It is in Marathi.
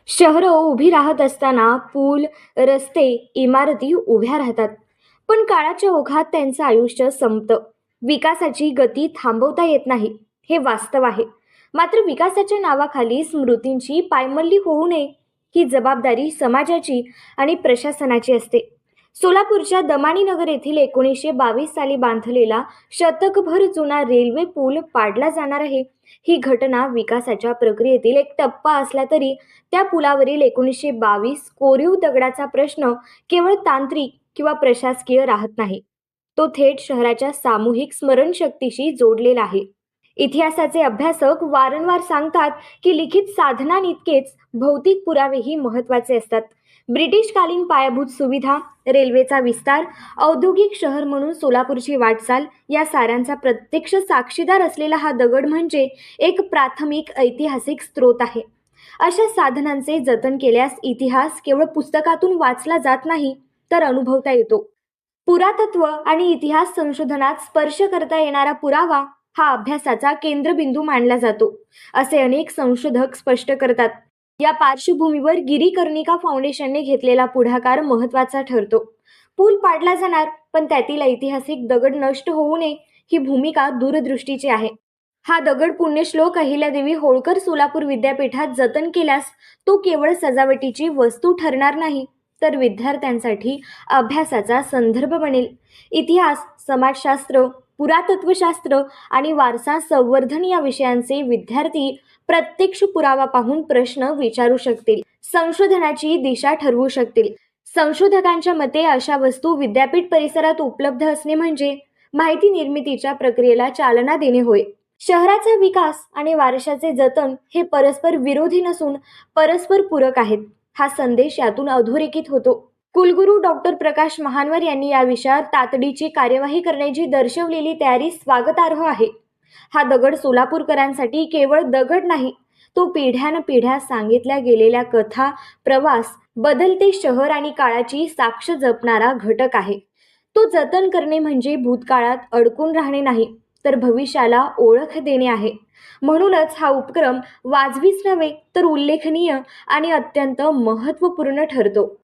शहरं उभी राहत असताना पूल, रस्ते, इमारती उभ्या राहतात. पण काळाच्या ओघात त्यांचं आयुष्य संपतं. विकासाची गती थांबवता येत नाही, हे वास्तव आहे. मात्र विकासाच्या नावाखाली स्मृतींची पायमल्ली होऊ नये, ही जबाबदारी समाजाची आणि प्रशासनाची असते. सोलापूरच्या दमानी नगर येथील 1922 साली बांधलेला शतकभर जुना रेल्वे पूल पाडला जाणार आहे. ही घटना विकासाच्या प्रक्रियेतील एक टप्पा असला तरी त्या पुलावरील 1922 कोरीव दगडाचा प्रश्न केवळ तांत्रिक किंवा प्रशासकीय राहत नाही. तो थेट शहराच्या सामूहिक स्मरणशक्तीशी जोडलेला आहे. इतिहासाचे अभ्यासक वारंवार सांगतात की लिखित साधनांइतकेच भौतिक पुरावेही महत्त्वाचे असतात. ब्रिटिशकालीन पायाभूत सुविधा, रेल्वेचा विस्तार, औद्योगिक शहर म्हणून सोलापूरची वाटचाल या साऱ्यांचा प्रत्यक्ष साक्षीदार असलेला हा दगड म्हणजे एक प्राथमिक ऐतिहासिक स्रोत आहे. अशा साधनांचे जतन केल्यास इतिहास केवळ पुस्तकातून वाचला जात नाही, तर अनुभवता येतो. पुरातत्व आणि इतिहास संशोधनात स्पर्श करता येणारा पुरावा हा अभ्यासाचा केंद्रबिंदू मानला जातो, असे अनेक संशोधक स्पष्ट करतात. या पार्श्वभूमीवर गिरीकर्णिका फाउंडेशनने घेतलेला पुढाकार महत्त्वाचा ठरतो. पूल पाडला जाणार, पण त्यातील ऐतिहासिक दगड नष्ट होऊ नये, ही भूमिका दूरदृष्टीची आहे. हा दगड पुण्यश्लोक अहिल्यादेवी होळकर सोलापूर विद्यापीठात जतन केल्यास तो केवळ सजावटीची वस्तू ठरणार नाही, तर विद्यार्थ्यांसाठी अभ्यासाचा संदर्भ बनेल. इतिहास, समाजशास्त्र, पुरातत्वशास्त्र आणि वारसा संवर्धन या विषयांचे विद्यार्थी प्रत्यक्ष पुरावा पाहून प्रश्न विचारू शकतील, संशोधनाची दिशा ठरवू शकतील. संशोधकांच्या मते अशा वस्तू विद्यापीठ परिसरात उपलब्ध असणे म्हणजे माहिती निर्मितीच्या प्रक्रियेला चालना देणे होय. शहराचा विकास आणि वारशाचे जतन हे परस्पर विरोधी नसून परस्पर पूरक आहेत, हा संदेश यातून अधोरेखित होतो. कुलगुरू डॉक्टर प्रकाश महानवर यांनी या विषयावर तातडीची कार्यवाही करण्याची दर्शवलेली तयारी स्वागतार्ह आहे. हा दगड सोलापूरकरांसाठी केवळ दगड नाही, तो पिढ्यानपिढ्या सांगितल्या गेलेल्या कथा, प्रवास, बदलते शहर आणि काळाची साक्ष जपणारा घटक आहे. तो जतन करणे म्हणजे भूतकाळात अडकून राहणे नाही, तर भविष्याला ओळख देणे आहे. म्हणूनच हा उपक्रम वाजवीच नव्हे, तर उल्लेखनीय आणि अत्यंत महत्त्वपूर्ण ठरतो.